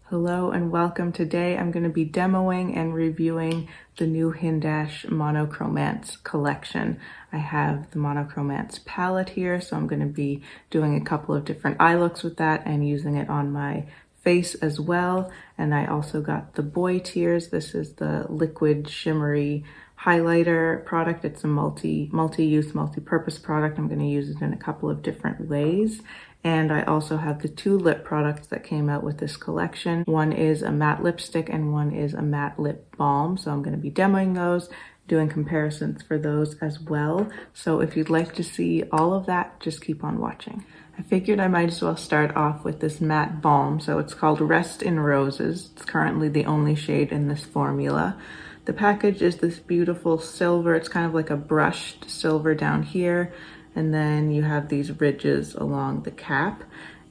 Hello and welcome. Today I'm going to be demoing and reviewing the new Hindash Monochromance collection. I have the Monochromance palette here, so I'm going to be doing a couple of different eye looks with that and using it on my face as well. And I also got the Boy Tears. This is the liquid shimmery highlighter product. It's a multi-use, multi-purpose product. I'm going to use it in a couple of different ways. And I also have the two lip products that came out with this collection. One is a matte lipstick and one is a matte lip balm. So I'm going to be demoing those, doing comparisons for those as well. So if you'd like to see all of that, just keep on watching. I figured I might as well start off with this matte balm. So it's called Rest in Roses. It's currently the only shade in this formula. The package is this beautiful silver. It's kind of like a brushed silver down here. And then you have these ridges along the cap.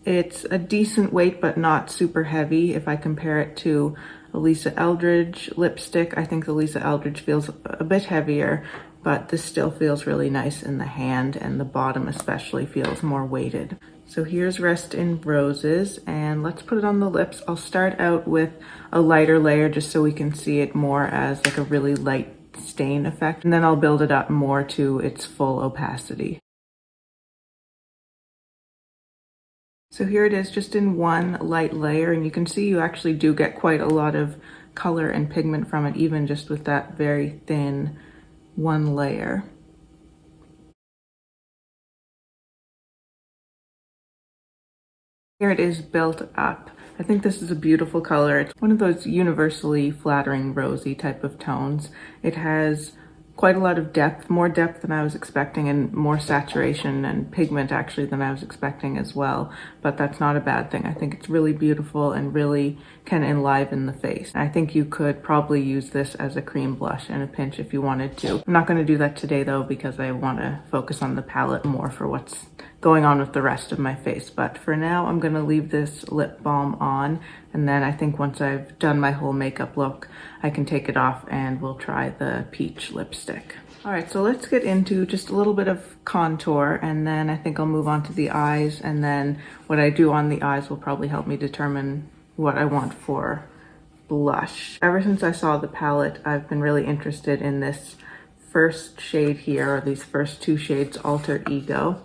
It's a decent weight, but not super heavy. If I compare it to a Lisa Eldridge lipstick, I think the Lisa Eldridge feels a bit heavier, but this still feels really nice in the hand, and the bottom especially feels more weighted. So here's Rest in Roses, and let's put it on the lips. I'll start out with a lighter layer just so we can see it more as like a really light stain effect, and then I'll build it up more to its full opacity. So here it is, just in one light layer, and you can see you actually do get quite a lot of color and pigment from it, even just with that very thin one layer. Here it is built up. I think this is a beautiful color. It's one of those universally flattering rosy type of tones. It has quite a lot of depth, more depth than I was expecting, and more saturation and pigment actually than I was expecting as well. But that's not a bad thing. I think it's really beautiful and really can enliven the face. I think you could probably use this as a cream blush in a pinch if you wanted to. I'm not going to do that today though, because I want to focus on the palette more for what's going on with the rest of my face. But for now, I'm going to leave this lip balm on, and then I think once I've done my whole makeup look, I can take it off and we'll try the peach lipstick. All right, so let's get into just a little bit of contour, and then I think I'll move on to the eyes, and then what I do on the eyes will probably help me determine what I want for blush. Ever since I saw the palette, I've been really interested in this first shade here, or these first two shades, Alter Ego,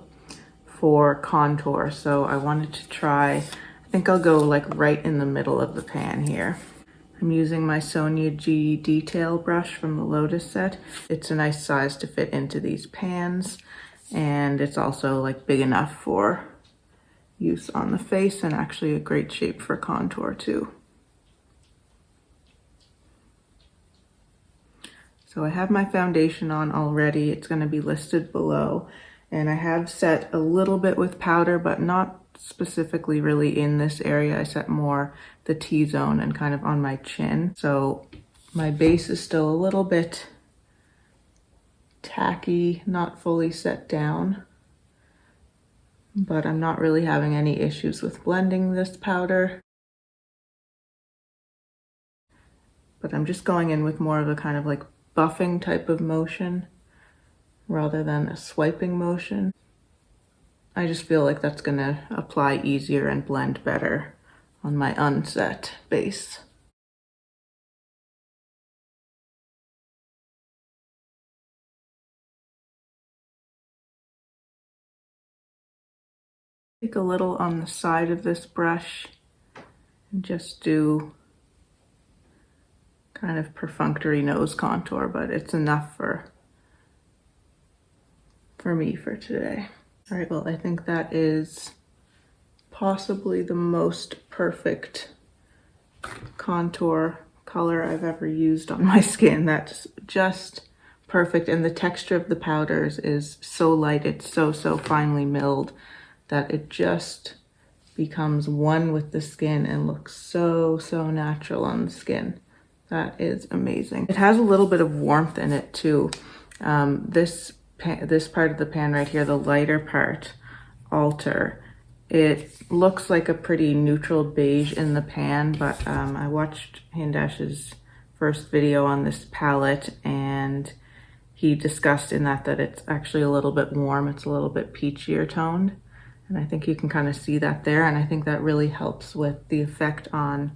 for contour. So I wanted to try, I think I'll go like right in the middle of the pan here. I'm using my Sonia G detail brush from the Lotus set. It's a nice size to fit into these pans, and it's also like big enough for use on the face, and actually a great shape for contour too. So I have my foundation on already. It's going to be listed below. And I have set a little bit with powder, but not specifically really in this area. I set more the T-zone and kind of on my chin. So my base is still a little bit tacky, not fully set down, but I'm not really having any issues with blending this powder. But I'm just going in with more of a kind of like buffing type of motion, rather than a swiping motion. I just feel like that's gonna apply easier and blend better on my unset base. Take a little on the side of this brush and just do kind of perfunctory nose contour, but it's enough for me for today. All right, well, I think that is possibly the most perfect contour color I've ever used on my skin. That's just perfect, and the texture of the powders is so light, it's so finely milled that it just becomes one with the skin and looks so natural on the skin. That is amazing. It has a little bit of warmth in it too. This part of the pan right here, the lighter part, Alter, it looks like a pretty neutral beige in the pan, but I watched Hindash's first video on this palette, and he discussed in that it's actually a little bit warm. It's a little bit peachier toned, and I think you can kind of see that there, and I think that really helps with the effect on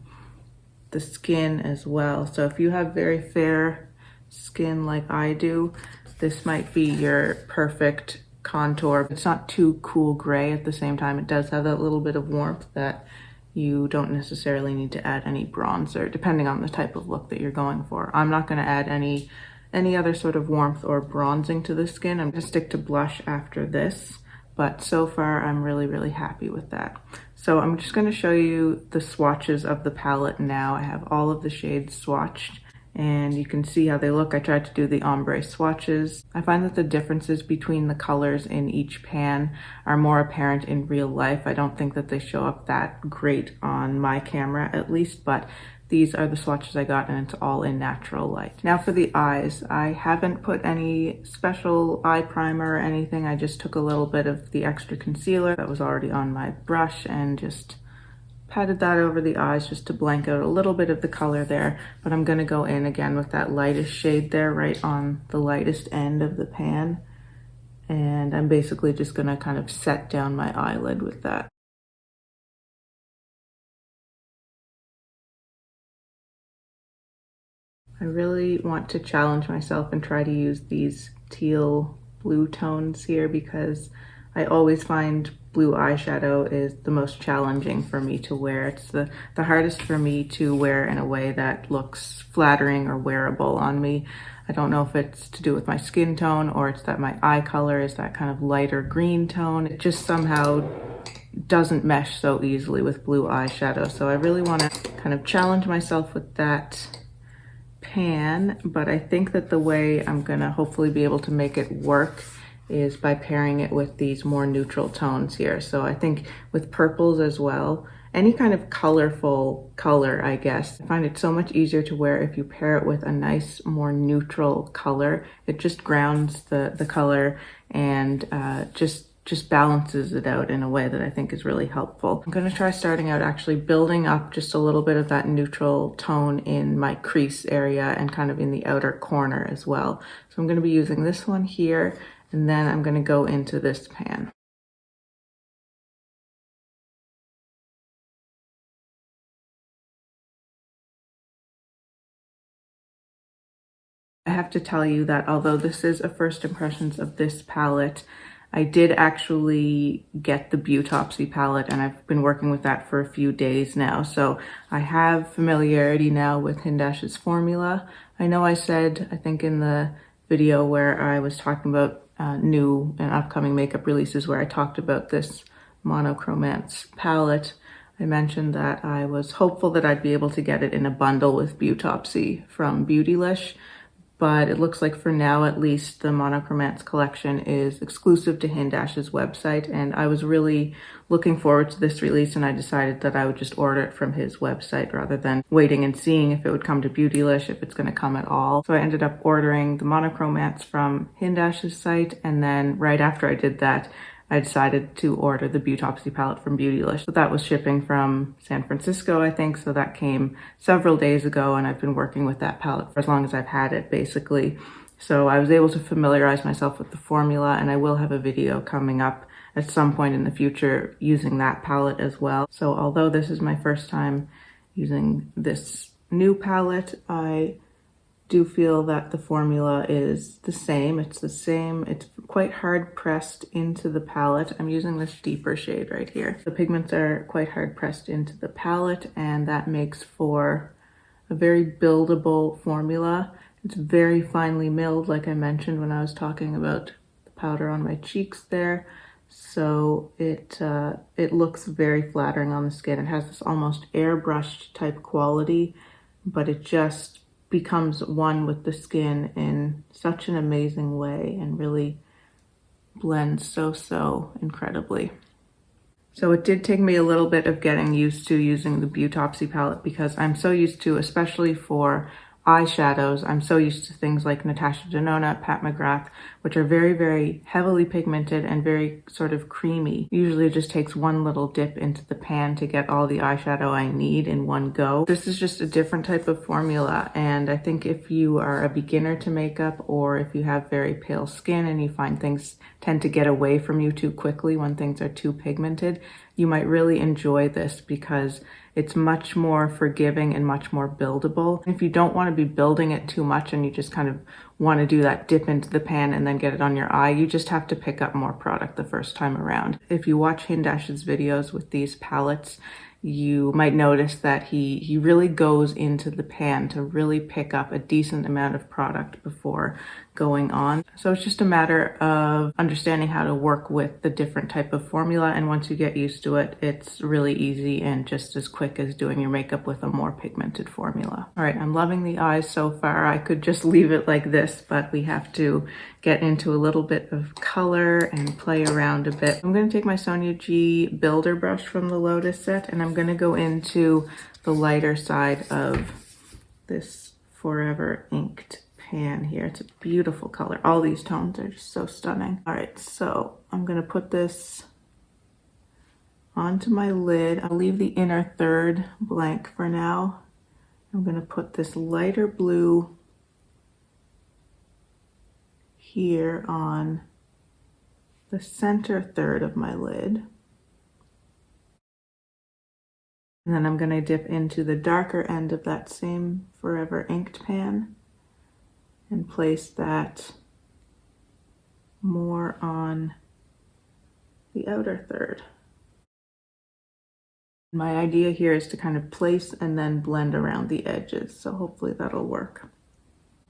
the skin as well. So if you have very fair skin like I do, this might be your perfect contour. It's not too cool gray at the same time. It does have that little bit of warmth that you don't necessarily need to add any bronzer, depending on the type of look that you're going for. I'm not going to add any other sort of warmth or bronzing to the skin. I'm going to stick to blush after this, but so far I'm really happy with that. So I'm just going to show you the swatches of the palette now. I have all of the shades swatched, and you can see how they look. I tried to do the ombre swatches. I find that the differences between the colors in each pan are more apparent in real life. I don't think that they show up that great on my camera at least, but these are the swatches I got, and it's all in natural light. Now for the eyes, I haven't put any special eye primer or anything. I just took a little bit of the extra concealer that was already on my brush and just patted that over the eyes just to blank out a little bit of the color there. But I'm gonna go in again with that lightest shade there, right on the lightest end of the pan. And I'm basically just gonna kind of set down my eyelid with that. I really want to challenge myself and try to use these teal blue tones here, because I always find blue eyeshadow is the most challenging for me to wear. It's the hardest for me to wear in a way that looks flattering or wearable on me. I don't know if it's to do with my skin tone or it's that my eye color is that kind of lighter green tone. It just somehow doesn't mesh so easily with blue eyeshadow. So I really want to kind of challenge myself with that pan, but I think that the way I'm gonna hopefully be able to make it work is by pairing it with these more neutral tones here. So I think with purples as well, any kind of colorful color, I guess, I find it so much easier to wear if you pair it with a nice, more neutral color. It just grounds the color and just balances it out in a way that I think is really helpful. I'm gonna try starting out actually building up just a little bit of that neutral tone in my crease area and kind of in the outer corner as well. So I'm gonna be using this one here, and then I'm gonna go into this pan. I have to tell you that although this is a first impressions of this palette, I did actually get the Beautopsy palette, and I've been working with that for a few days now. So I have familiarity now with Hindash's formula. I know I said, I think in the video where I was talking about new and upcoming makeup releases where I talked about this Monochromance palette, I mentioned that I was hopeful that I'd be able to get it in a bundle with Beautopsy from Beautylish. But it looks like for now, at least, the Monochromance collection is exclusive to Hindash's website, and I was really looking forward to this release, and I decided that I would just order it from his website rather than waiting and seeing if it would come to Beautylish, if it's going to come at all. So I ended up ordering the Monochromance from Hindash's site, and then right after I did that, I decided to order the Beautopsy palette from Beautylish. So that was shipping from San Francisco, I think. So that came several days ago, and I've been working with that palette for as long as I've had it, basically. So I was able to familiarize myself with the formula, and I will have a video coming up at some point in the future using that palette as well. So although this is my first time using this new palette, I do feel that the formula is the same. It's the same. It's quite hard pressed into the palette. I'm using this deeper shade right here. The pigments are quite hard pressed into the palette, and that makes for a very buildable formula. It's very finely milled, like I mentioned when I was talking about the powder on my cheeks there. So it looks very flattering on the skin. It has this almost airbrushed type quality, but it just becomes one with the skin in such an amazing way and really blends so incredibly. So it did take me a little bit of getting used to using the Beautopsy palette, because I'm so used to, especially for eyeshadows, I'm so used to things like Natasha Denona, Pat McGrath, which are very heavily pigmented and very sort of creamy. Usually it just takes one little dip into the pan to get all the eyeshadow I need in one go. This is just a different type of formula, and I think if you are a beginner to makeup, or if you have very pale skin and you find things tend to get away from you too quickly when things are too pigmented, you might really enjoy this because it's much more forgiving and much more buildable. If you don't want to be building it too much and you just kind of want to do that dip into the pan and then get it on your eye, you just have to pick up more product the first time around. If you watch Hindash's videos with these palettes, you might notice that he really goes into the pan to really pick up a decent amount of product before going on. So it's just a matter of understanding how to work with the different type of formula, and once you get used to it, it's really easy and just as quick as doing your makeup with a more pigmented formula. All right, I'm loving the eyes so far. I could just leave it like this, but we have to get into a little bit of color and play around a bit. I'm going to take my Sonia G Builder brush from the Lotus set, and I'm going to go into the lighter side of this Forever Inked pan here. It's a beautiful color. All these tones are just so stunning. All right, so I'm going to put this onto my lid. I'll leave the inner third blank for now. I'm going to put this lighter blue here on the center third of my lid. And then I'm going to dip into the darker end of that same Forever Inked pan and place that more on the outer third. My idea here is to kind of place and then blend around the edges, so hopefully that'll work.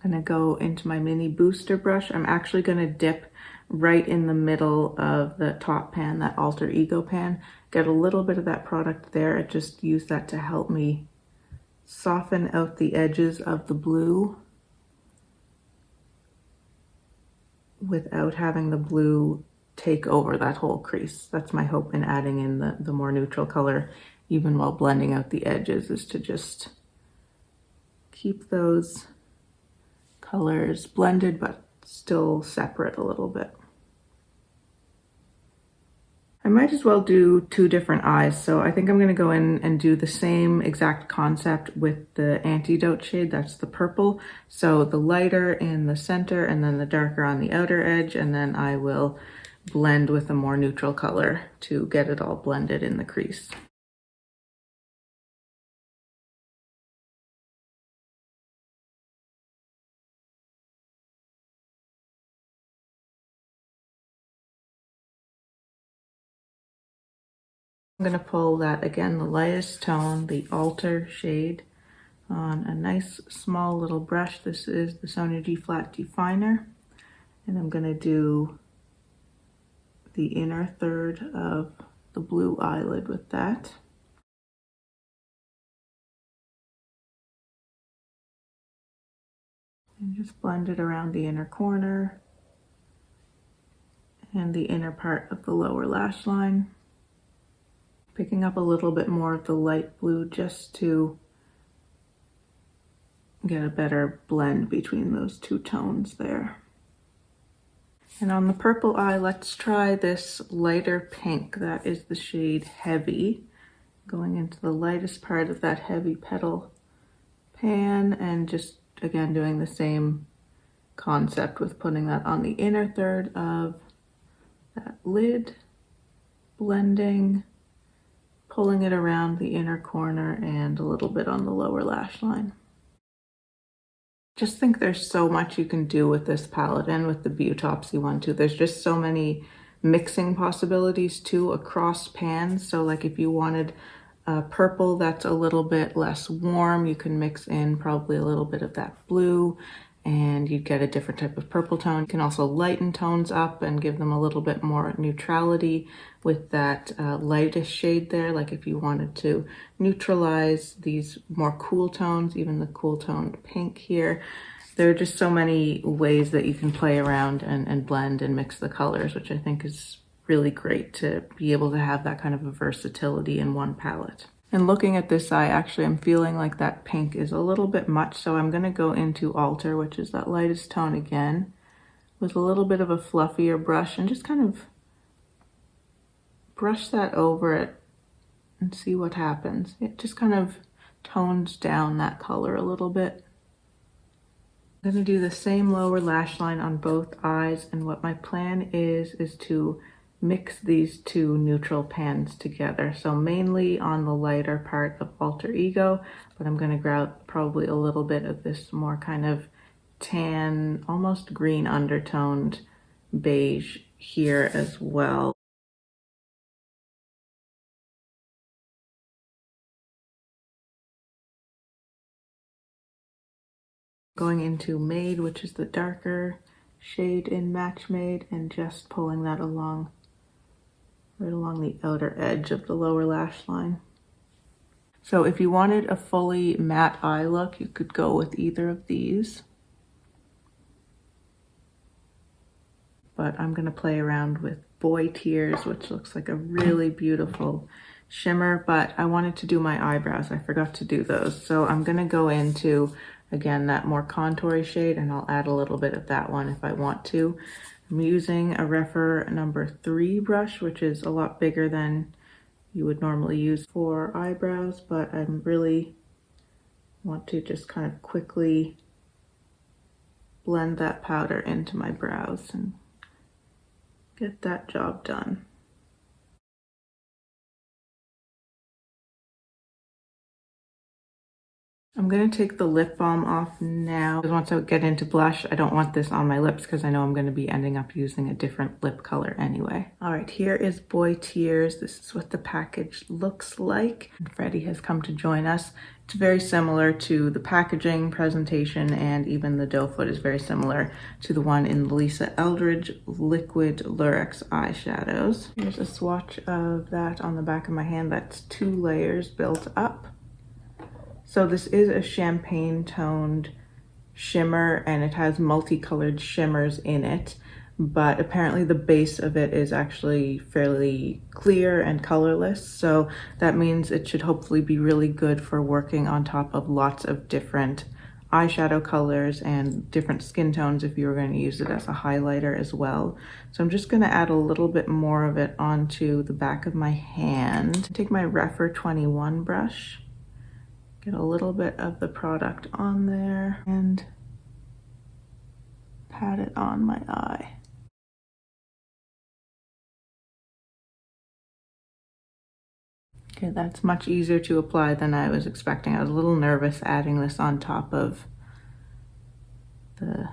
I'm gonna go into my mini booster brush. I'm actually gonna dip right in the middle of the top pan, that Alter Ego pan. Get a little bit of that product there. I just use that to help me soften out the edges of the blue without having the blue take over that whole crease. That's my hope in adding in the more neutral color, even while blending out the edges, is to just keep those colors blended but still separate a little bit. I might as well do two different eyes, so I think I'm going to go in and do the same exact concept with the Antidote shade. That's the purple. So the lighter in the center and then the darker on the outer edge, and then I will blend with a more neutral color to get it all blended in the crease. I'm going to pull that, again, the lightest tone, the Alter shade, on a nice small little brush. This is the Sonia G Flat Definer, and I'm going to do the inner third of the blue eyelid with that. And just blend it around the inner corner and the inner part of the lower lash line. Picking up a little bit more of the light blue just to get a better blend between those two tones there. And on the purple eye, let's try this lighter pink. That is the shade Heavy. Going into the lightest part of that heavy petal pan, and just again doing the same concept with putting that on the inner third of that lid, blending, pulling it around the inner corner and a little bit on the lower lash line. Just think there's so much you can do with this palette and with the Beautopsy one too. There's just so many mixing possibilities too across pans. So like if you wanted purple that's a little bit less warm, you can mix in probably a little bit of that blue and you'd get a different type of purple tone. You can also lighten tones up and give them a little bit more neutrality with that lightest shade there. Like if you wanted to neutralize these more cool tones, even the cool toned pink here. There are just so many ways that you can play around and blend and mix the colors, which I think is really great to be able to have that kind of a versatility in one palette. And looking at this eye, actually, I'm feeling like that pink is a little bit much, so I'm going to go into Alter, which is that lightest tone again, with a little bit of a fluffier brush, and just kind of brush that over it and see what happens. It just kind of tones down that color a little bit. I'm going to do the same lower lash line on both eyes, and what my plan is to mix these two neutral pans together. So mainly on the lighter part of Alter Ego, but I'm gonna grab probably a little bit of this more kind of tan, almost green undertoned beige here as well. Going into Made, which is the darker shade in Match Made, and just pulling that along, right along the outer edge of the lower lash line. So if you wanted a fully matte eye look, you could go with either of these. But I'm gonna play around with Boy Tears, which looks like a really beautiful shimmer, but I wanted to do my eyebrows. I forgot to do those. So I'm gonna go into, again, that more contoury shade, and I'll add a little bit of that one if I want to. I'm using a Rephr number 3 brush, which is a lot bigger than you would normally use for eyebrows, but I really want to just kind of quickly blend that powder into my brows and get that job done. I'm gonna take the lip balm off now. Once I get into blush, I don't want this on my lips because I know I'm gonna be ending up using a different lip color anyway. All right, here is Boy Tears. This is what the package looks like. Freddie has come to join us. It's very similar to the packaging, presentation, and even the doe foot is very similar to the one in Lisa Eldridge Liquid Lurex eyeshadows. Here's a swatch of that on the back of my hand. That's 2 layers built up. So this is a champagne toned shimmer, and it has multicolored shimmers in it, but apparently the base of it is actually fairly clear and colorless. So that means it should hopefully be really good for working on top of lots of different eyeshadow colors and different skin tones if you were going to use it as a highlighter as well. So I'm just going to add a little bit more of it onto the back of my hand. Take my Rephr 21 brush. Get a little bit of the product on there and pat it on my eye. Okay, that's much easier to apply than I was expecting. I was a little nervous adding this on top of the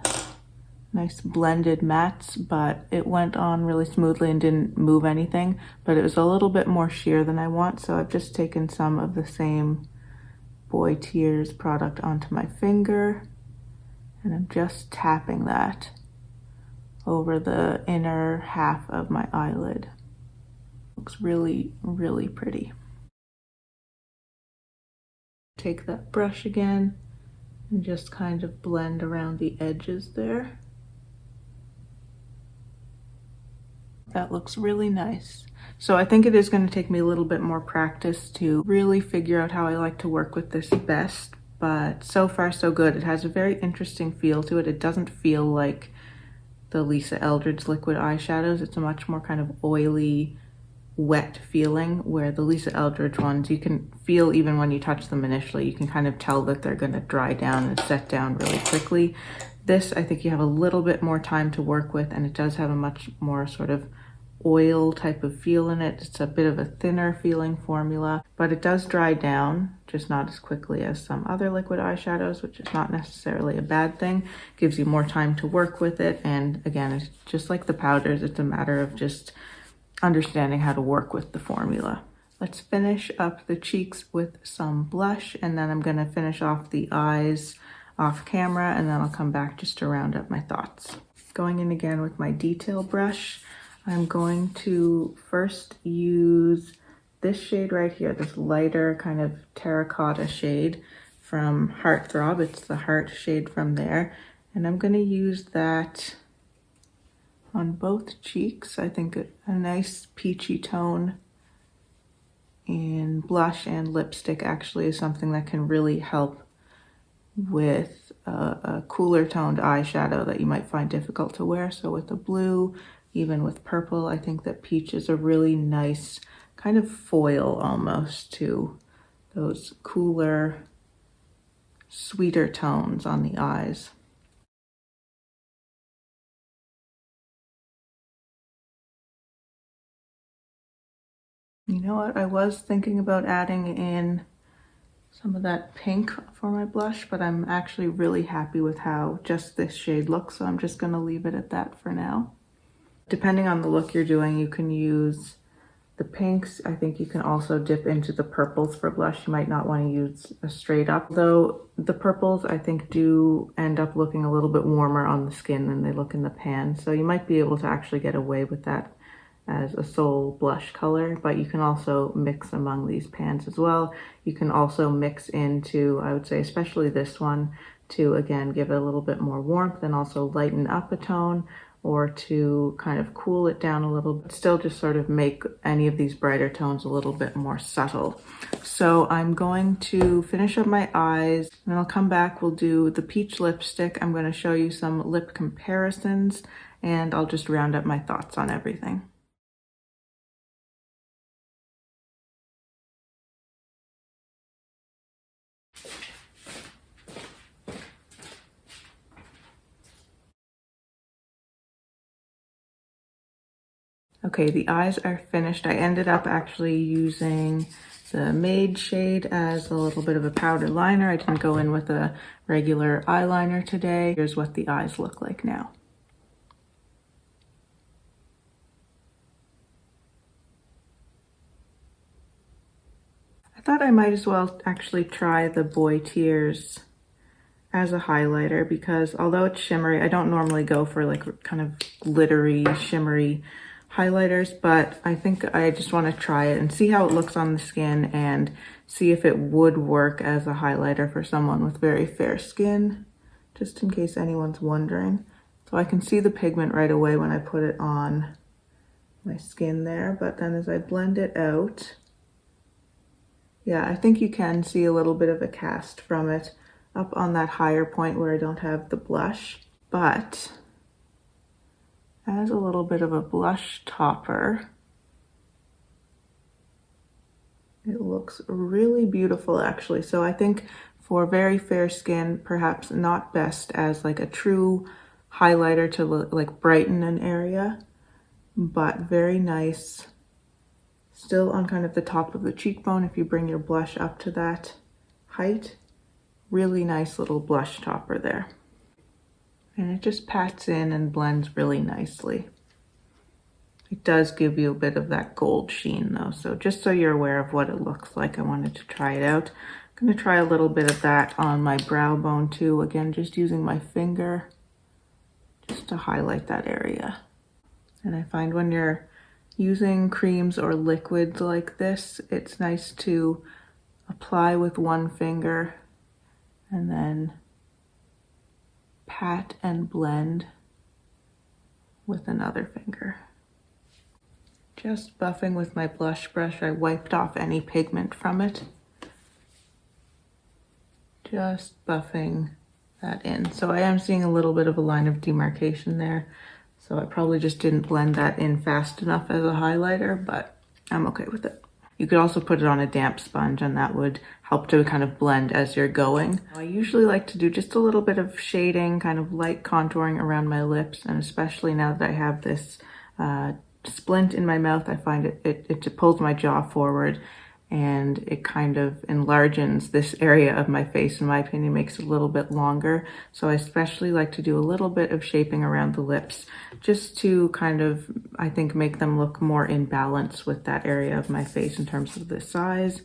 nice blended mattes, but it went on really smoothly and didn't move anything, but it was a little bit more sheer than I want, so I've just taken some of the same Boy Tears product onto my finger, and I'm just tapping that over the inner half of my eyelid. Looks really, really pretty. Take that brush again and just kind of blend around the edges there. That looks really nice. So I think it is going to take me a little bit more practice to really figure out how I like to work with this best, but so far so good. It has a very interesting feel to it. It doesn't feel like the Lisa Eldridge liquid eyeshadows. It's a much more kind of oily, wet feeling, where the Lisa Eldridge ones, you can feel even when you touch them initially, you can kind of tell that they're going to dry down and set down really quickly. This, I think you have a little bit more time to work with, and it does have a much more sort of oil type of feel in it. It's a bit of a thinner feeling formula, but it does dry down, just not as quickly as some other liquid eyeshadows, which is not necessarily a bad thing. Gives you more time to work with it, and again, it's just like the powders, it's a matter of just understanding how to work with the formula. Let's finish up the cheeks with some blush, and then I'm going to finish off the eyes off camera, and then I'll come back just to round up my thoughts. Going in again with my detail brush, I'm going to first use this shade right here, this lighter kind of terracotta shade from Heartthrob. It's the heart shade from there, and I'm going to use that on both cheeks. I think a nice peachy tone in blush and lipstick actually is something that can really help with a cooler toned eyeshadow that you might find difficult to wear. So with the blue, even with purple, I think that peach is a really nice kind of foil almost to those cooler, sweeter tones on the eyes. You know what, I was thinking about adding in some of that pink for my blush, but I'm actually really happy with how just this shade looks, so I'm just gonna leave it at that for now. Depending on the look you're doing, you can use the pinks. I think you can also dip into the purples for blush. You might not want to use a straight up, though the purples I think do end up looking a little bit warmer on the skin than they look in the pan. So you might be able to actually get away with that as a sole blush color, but you can also mix among these pans as well. You can also mix into, I would say, especially this one, to again give it a little bit more warmth and also lighten up a tone, or to kind of cool it down a little bit, still just sort of make any of these brighter tones a little bit more subtle. So I'm going to finish up my eyes, and then I'll come back, we'll do the peach lipstick. I'm going to show you some lip comparisons, and I'll just round up my thoughts on everything. Okay, the eyes are finished. I ended up actually using the Made shade as a little bit of a powder liner. I didn't go in with a regular eyeliner today. Here's what the eyes look like now. I thought I might as well actually try the Boy Tears as a highlighter, because although it's shimmery, I don't normally go for like kind of glittery, shimmery highlighters, but I think I just want to try it and see how it looks on the skin and see if it would work as a highlighter for someone with very fair skin, just in case anyone's wondering. So I can see the pigment right away when I put it on my skin there, but then as I blend it out, yeah, I think you can see a little bit of a cast from it up on that higher point where I don't have the blush, but as a little bit of a blush topper, it looks really beautiful actually. So I think for very fair skin, perhaps not best as like a true highlighter to like brighten an area, but very nice. Still on kind of the top of the cheekbone if you bring your blush up to that height. Really nice little blush topper there. And it just pats in and blends really nicely. It does give you a bit of that gold sheen though, so just so you're aware of what it looks like, I wanted to try it out. I'm going to try a little bit of that on my brow bone too, again just using my finger just to highlight that area. And I find when you're using creams or liquids like this, it's nice to apply with one finger and then pat and blend with another finger. Just buffing with my blush brush, I wiped off any pigment from it. Just buffing that in. So I am seeing a little bit of a line of demarcation there. So I probably just didn't blend that in fast enough as a highlighter, but I'm okay with it. You could also put it on a damp sponge and that would help to kind of blend as you're going. I usually like to do just a little bit of shading, kind of light contouring around my lips, and especially now that I have this splint in my mouth, I find it pulls my jaw forward and it kind of enlarges this area of my face, in my opinion, makes it a little bit longer. So I especially like to do a little bit of shaping around the lips just to kind of, I think, make them look more in balance with that area of my face in terms of the size.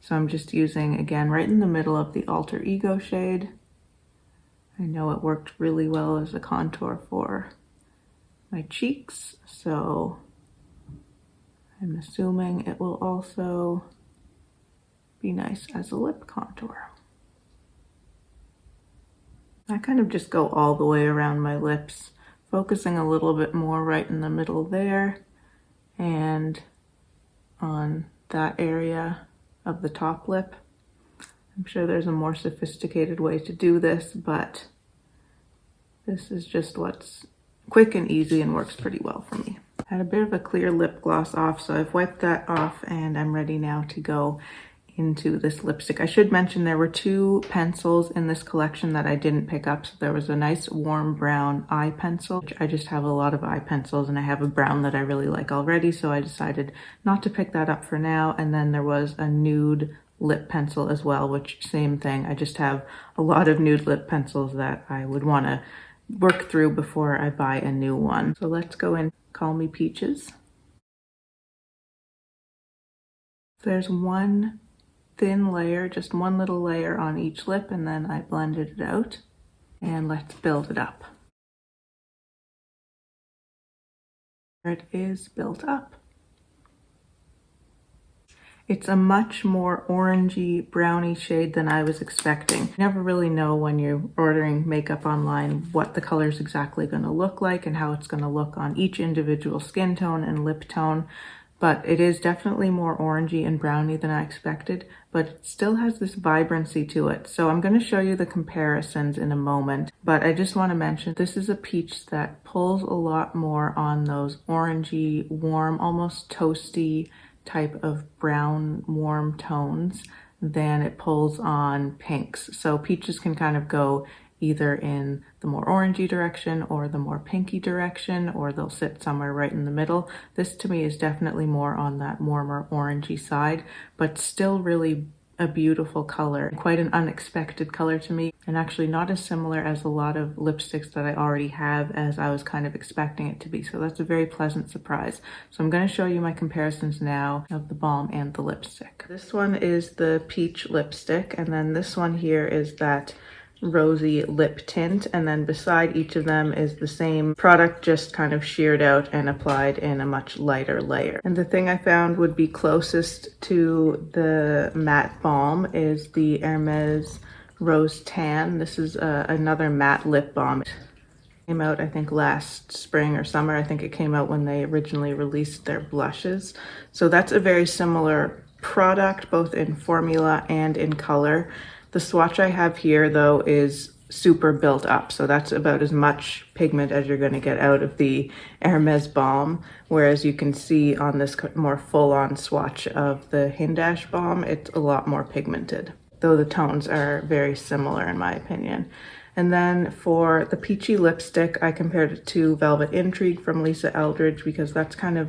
So I'm just using, again, right in the middle of the Alter Ego shade. I know it worked really well as a contour for my cheeks, so I'm assuming it will also be nice as a lip contour. I kind of just go all the way around my lips, focusing a little bit more right in the middle there and on that area of the top lip. I'm sure there's a more sophisticated way to do this, but this is just what's quick and easy and works pretty well for me. I had a bit of a clear lip gloss off, so I've wiped that off and I'm ready now to go into this lipstick. I should mention there were two pencils in this collection that I didn't pick up. So there was a nice warm brown eye pencil. I just have a lot of eye pencils and I have a brown that I really like already, so I decided not to pick that up for now. And then there was a nude lip pencil as well, which same thing. I just have a lot of nude lip pencils that I would want to work through before I buy a new one. So let's go in Call Me Peaches. There's one thin layer, just one little layer on each lip, and then I blended it out. And let's build it up. It is built up. It's a much more orangey, browny shade than I was expecting. You never really know when you're ordering makeup online what the color is exactly going to look like and how it's going to look on each individual skin tone and lip tone. But it is definitely more orangey and browny than I expected, but it still has this vibrancy to it. So I'm going to show you the comparisons in a moment, but I just want to mention this is a peach that pulls a lot more on those orangey, warm, almost toasty type of brown, warm tones than it pulls on pinks. So peaches can kind of go either in the more orangey direction or the more pinky direction, or they'll sit somewhere right in the middle. This to me is definitely more on that warmer orangey side, but still really a beautiful color. Quite an unexpected color to me, and actually not as similar as a lot of lipsticks that I already have as I was kind of expecting it to be. So that's a very pleasant surprise. So I'm going to show you my comparisons now of the balm and the lipstick. This one is the peach lipstick, and then this one here is that rosy lip tint, and then beside each of them is the same product, just kind of sheared out and applied in a much lighter layer. And the thing I found would be closest to the matte balm is the Hermes Rose Tan. This is another matte lip balm. It came out I think last spring or summer. I think it came out when they originally released their blushes. So that's a very similar product, both in formula and in color. The swatch I have here though is super built up, so that's about as much pigment as you're going to get out of the Hermes balm, whereas you can see on this more full-on swatch of the Hindash balm, it's a lot more pigmented, though the tones are very similar in my opinion. And then for the peachy lipstick, I compared it to Velvet Intrigue from Lisa Eldridge because that's kind of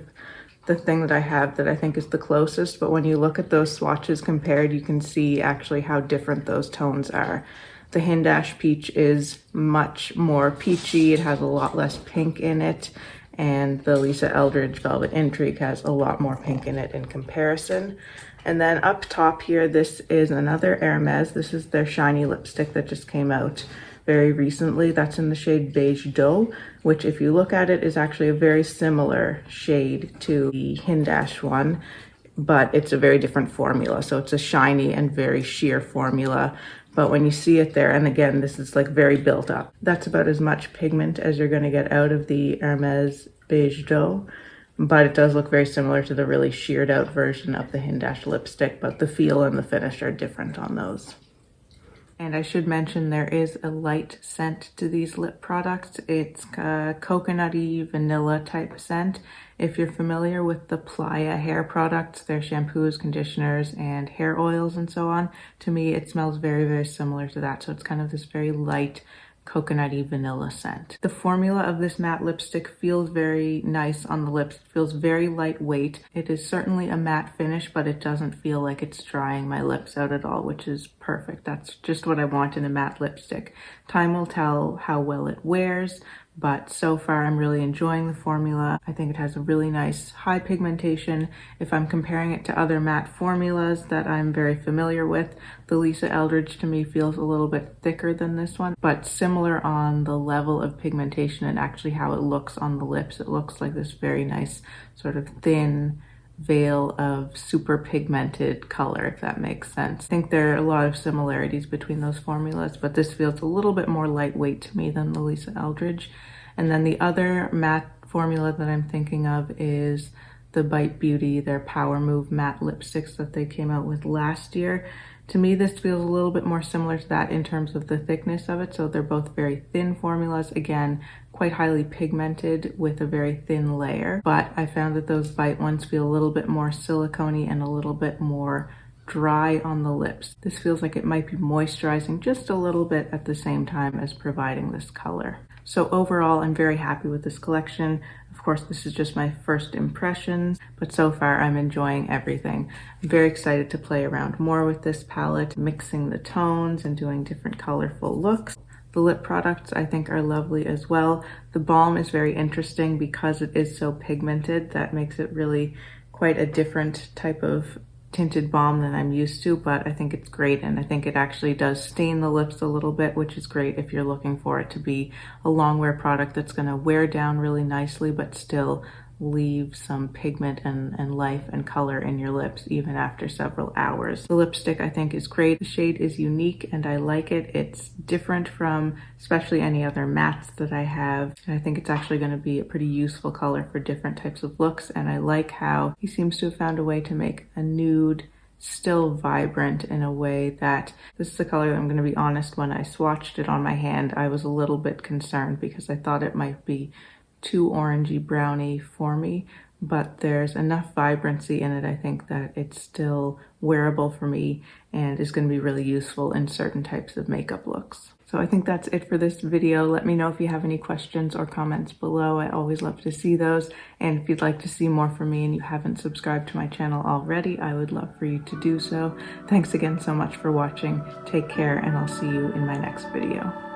the thing that I have that I think is the closest, but when you look at those swatches compared, you can see actually how different those tones are. The Hindash peach is much more peachy, it has a lot less pink in it, and the Lisa Eldridge Velvet Intrigue has a lot more pink in it in comparison. And then up top here, this is another Hermes. This is their shiny lipstick that just came out very recently. That's in the shade Beige Dough, which if you look at it is actually a very similar shade to the Hindash one, but it's a very different formula. So it's a shiny and very sheer formula. But when you see it there, and again, this is like very built up. That's about as much pigment as you're going to get out of the Hermes Beige Dough, but it does look very similar to the really sheared out version of the Hindash lipstick, but the feel and the finish are different on those. And I should mention there is a light scent to these lip products. It's a coconutty vanilla type scent. If you're familiar with the Playa hair products, their shampoos, conditioners, and hair oils and so on, to me it smells very, very similar to that. So it's kind of this very light coconutty vanilla scent. The formula of this matte lipstick feels very nice on the lips. It feels very lightweight. It is certainly a matte finish, but it doesn't feel like it's drying my lips out at all, which is perfect. That's just what I want in a matte lipstick. Time will tell how well it wears, but so far I'm really enjoying the formula. I think it has a really nice high pigmentation. If I'm comparing it to other matte formulas that I'm very familiar with, the Lisa Eldridge to me feels a little bit thicker than this one, but similar on the level of pigmentation and actually how it looks on the lips. It looks like this very nice sort of thin veil of super pigmented color, if that makes sense. I think there are a lot of similarities between those formulas, but this feels a little bit more lightweight to me than the Lisa Eldridge. And then the other matte formula that I'm thinking of is the Bite Beauty, their Power Move matte lipsticks that they came out with last year. To me, this feels a little bit more similar to that in terms of the thickness of it. So they're both very thin formulas. Again, quite highly pigmented with a very thin layer. But I found that those Bite ones feel a little bit more silicone-y and a little bit more dry on the lips. This feels like it might be moisturizing just a little bit at the same time as providing this color. So overall, I'm very happy with this collection. Of course, this is just my first impressions, but so far I'm enjoying everything. I'm very excited to play around more with this palette, mixing the tones and doing different colorful looks. The lip products I think are lovely as well. The balm is very interesting because it is so pigmented. That makes it really quite a different type of tinted balm than I'm used to, but I think it's great, and I think it actually does stain the lips a little bit, which is great if you're looking for it to be a long wear product that's going to wear down really nicely but still leave some pigment and life and color in your lips even after several hours. The lipstick I think is great. The shade is unique and I like it. It's different from especially any other mattes that I have. And I think it's actually going to be a pretty useful color for different types of looks, and I like how he seems to have found a way to make a nude still vibrant in a way that this is the color that I'm going to be honest, when I swatched it on my hand I was a little bit concerned because I thought it might be too orangey browny for me, but there's enough vibrancy in it I think that it's still wearable for me and is going to be really useful in certain types of makeup looks. So I think that's it for this video. Let me know if you have any questions or comments below. I always love to see those, and if you'd like to see more from me and you haven't subscribed to my channel already, I would love for you to do so. Thanks again so much for watching. Take care, and I'll see you in my next video.